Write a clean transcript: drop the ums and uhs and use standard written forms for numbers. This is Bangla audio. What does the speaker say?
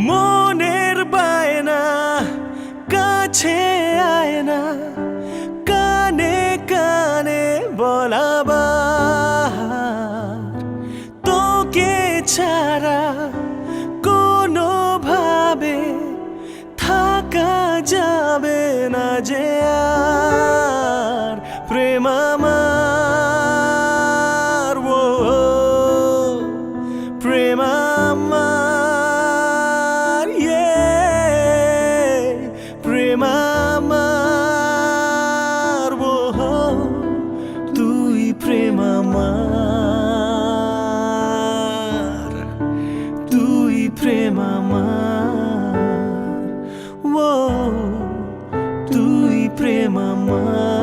মনের বায়না কাছে আয় না, কানে কানে বলাবার তোকে ছাড়া কোনোভাবে থাকা যাবে না যে আর। প্রেম আমার, ও প্রেম আমার, প্রেম আমার, তুই প্রেম আমার, তুই প্রেম আমার, তুই প্রেম আমার।